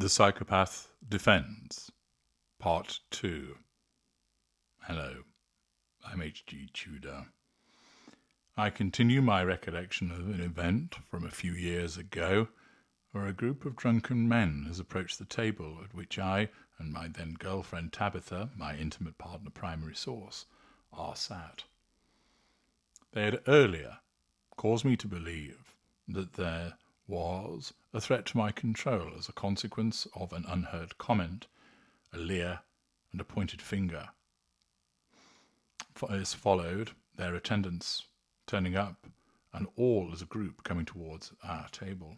The Psychopath Defends, Part 2. Hello, I'm H.G. Tudor. I continue my recollection of an event from a few years ago where a group of drunken men has approached the table at which I and my then girlfriend Tabitha, my intimate partner primary source, are sat. They had earlier caused me to believe that there was a threat to my control as a consequence of an unheard comment, a leer, and a pointed finger. This followed their attendants turning up, and all as a group coming towards our table.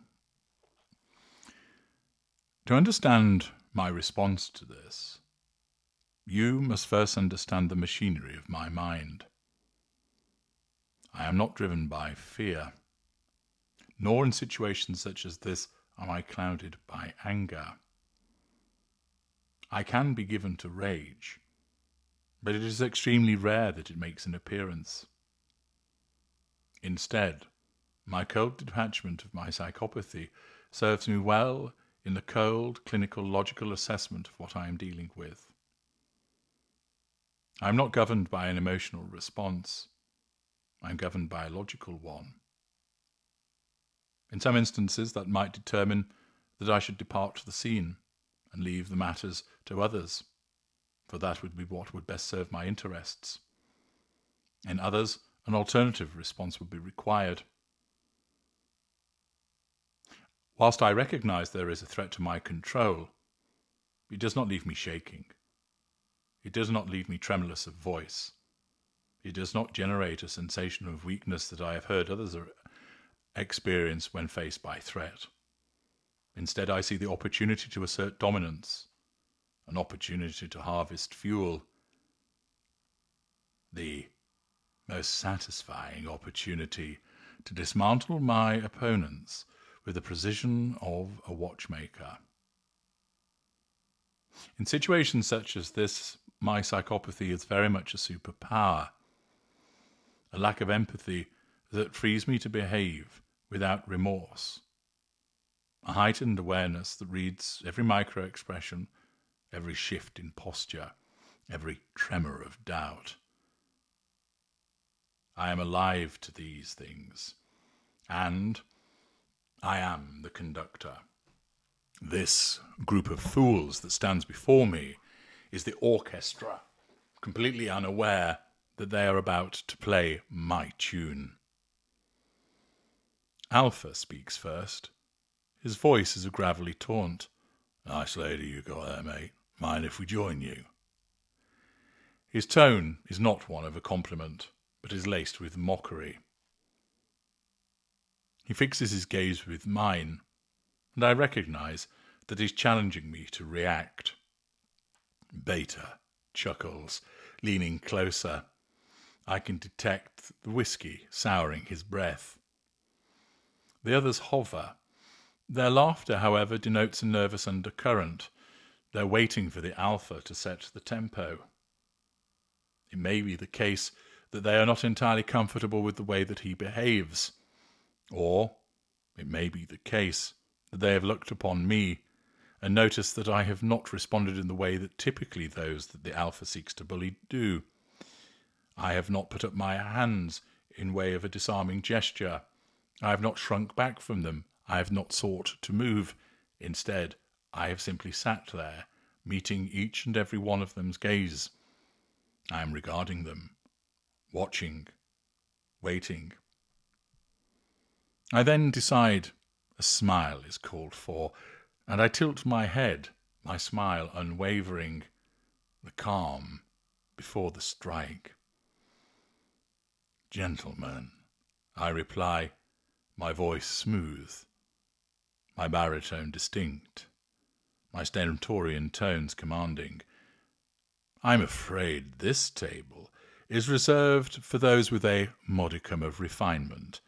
To understand my response to this, you must first understand the machinery of my mind. I am not driven by fear, nor in situations such as this am I clouded by anger. I can be given to rage, but it is extremely rare that it makes an appearance. Instead, my cold detachment of my psychopathy serves me well in the cold, clinical, logical assessment of what I am dealing with. I am not governed by an emotional response. I am governed by a logical one. In some instances, that might determine that I should depart the scene and leave the matters to others, for that would be what would best serve my interests. In others, an alternative response would be required. Whilst I recognize there is a threat to my control, it does not leave me shaking. It does not leave me tremulous of voice. It does not generate a sensation of weakness that I have heard others experience when faced by threat. Instead, I see the opportunity to assert dominance, an opportunity to harvest fuel, the most satisfying opportunity to dismantle my opponents with the precision of a watchmaker. In situations such as this, my psychopathy is very much a superpower, a lack of empathy that frees me to behave without remorse, a heightened awareness that reads every micro-expression, every shift in posture, every tremor of doubt. I am alive to these things, and I am the conductor. This group of fools that stands before me is the orchestra, completely unaware that they are about to play my tune. Alpha speaks first. His voice is a gravelly taunt. "Nice lady you got there, mate. Mind if we join you?" His tone is not one of a compliment, but is laced with mockery. He fixes his gaze with mine, and I recognize that he's challenging me to react. Beta chuckles, leaning closer. I can detect the whiskey souring his breath. The others hover. Their laughter, however, denotes a nervous undercurrent. They're waiting for the alpha to set the tempo. It may be the case that they are not entirely comfortable with the way that he behaves, or it may be the case that they have looked upon me and noticed that I have not responded in the way that typically those that the alpha seeks to bully do. I have not put up my hands in way of a disarming gesture. I have not shrunk back from them. I have not sought to move. Instead, I have simply sat there, meeting each and every one of them's gaze. I am regarding them, watching, waiting. I then decide a smile is called for, and I tilt my head, my smile unwavering, the calm before the strike. "Gentlemen," I reply, my voice smooth, my baritone distinct, my stentorian tones commanding. "I'm afraid this table is reserved for those with a modicum of refinement.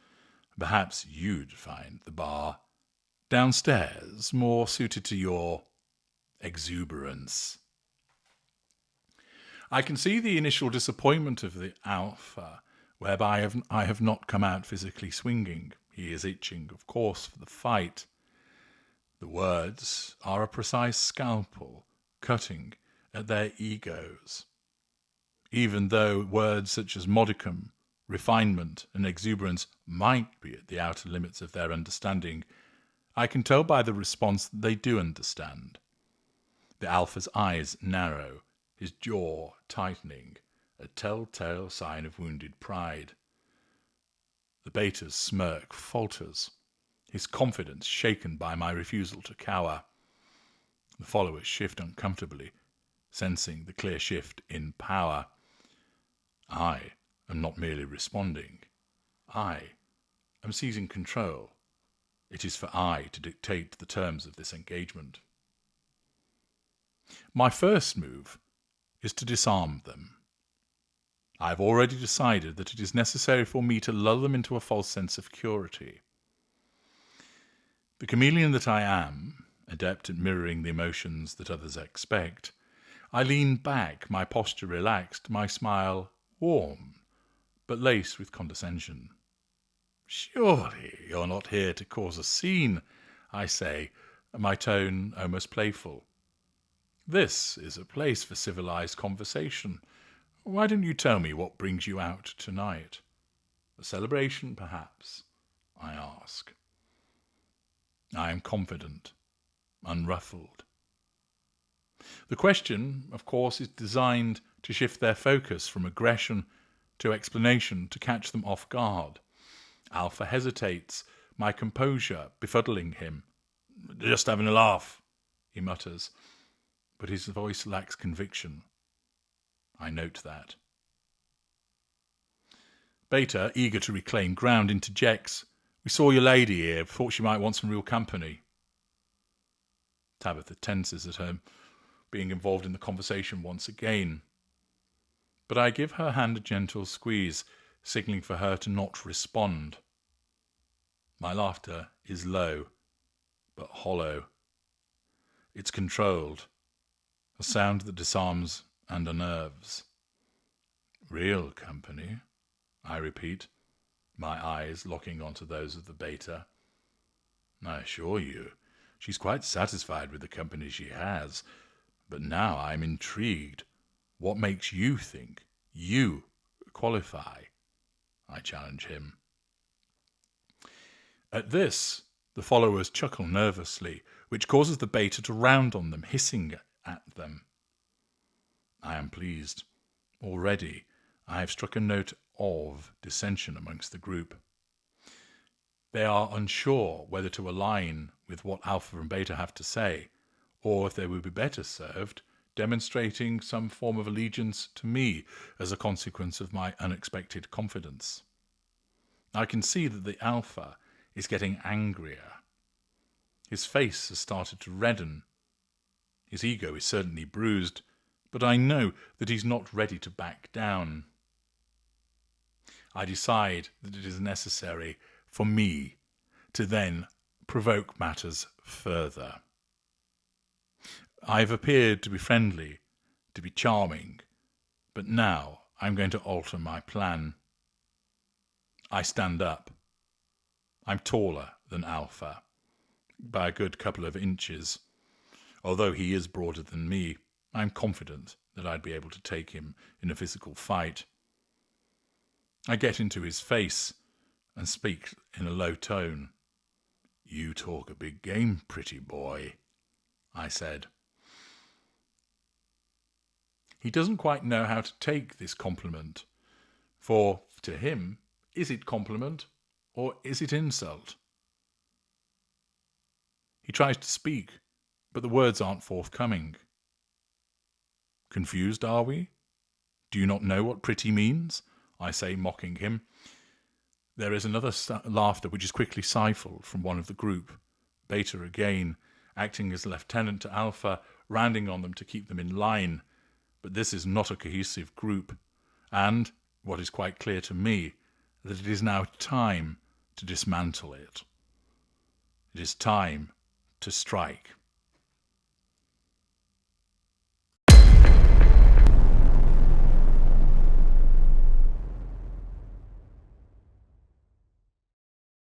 Perhaps you'd find the bar downstairs more suited to your exuberance." I can see the initial disappointment of the alpha, whereby I have not come out physically swinging. He is itching, of course, for the fight. The words are a precise scalpel, cutting at their egos. Even though words such as modicum, refinement, and exuberance might be at the outer limits of their understanding, I can tell by the response that they do understand. The alpha's eyes narrow, his jaw tightening, a telltale sign of wounded pride. The beta's smirk falters, his confidence shaken by my refusal to cower. The followers shift uncomfortably, sensing the clear shift in power. I am not merely responding. I am seizing control. It is for I to dictate the terms of this engagement. My first move is to disarm them. I have already decided that it is necessary for me to lull them into a false sense of security. The chameleon that I am, adept at mirroring the emotions that others expect, I lean back, my posture relaxed, my smile warm, but laced with condescension. "Surely you're not here to cause a scene," I say, my tone almost playful. "This is a place for civilized conversation. Why don't you tell me what brings you out tonight? A celebration, perhaps?" I ask. I am confident, unruffled. The question, of course, is designed to shift their focus from aggression to explanation, to catch them off guard. Alpha hesitates, my composure befuddling him. "Just having a laugh," he mutters, but his voice lacks conviction. I note that. Beta, eager to reclaim ground, interjects, "We saw your lady here, thought she might want some real company." Tabitha tenses at her being involved in the conversation once again. But I give her hand a gentle squeeze, signalling for her to not respond. My laughter is low, but hollow. It's controlled, a sound that disarms and unnerves. "Real company," I repeat, my eyes locking onto those of the beta. "I assure you, she's quite satisfied with the company she has. But now I'm intrigued. What makes you think you qualify?" I challenge him. At this, the followers chuckle nervously, which causes the beta to round on them, hissing at them. I am pleased. Already, I have struck a note of dissension amongst the group. They are unsure whether to align with what Alpha and Beta have to say, or if they would be better served demonstrating some form of allegiance to me as a consequence of my unexpected confidence. I can see that the Alpha is getting angrier. His face has started to redden. His ego is certainly bruised, but I know that he's not ready to back down. I decide that it is necessary for me to then provoke matters further. I've appeared to be friendly, to be charming, but now I'm going to alter my plan. I stand up. I'm taller than Alpha, by a good couple of inches. Although he is broader than me, I'm confident that I'd be able to take him in a physical fight. I get into his face and speak in a low tone. "You talk a big game, pretty boy," I said. He doesn't quite know how to take this compliment, for, to him, is it compliment or is it insult? He tries to speak, but the words aren't forthcoming. "Confused, are we? Do you not know what pretty means?" I say, mocking him. There is another laughter which is quickly stifled from one of the group. Beta again, acting as lieutenant to Alpha, rounding on them to keep them in line. But this is not a cohesive group, and, what is quite clear to me, that it is now time to dismantle it. It is time to strike.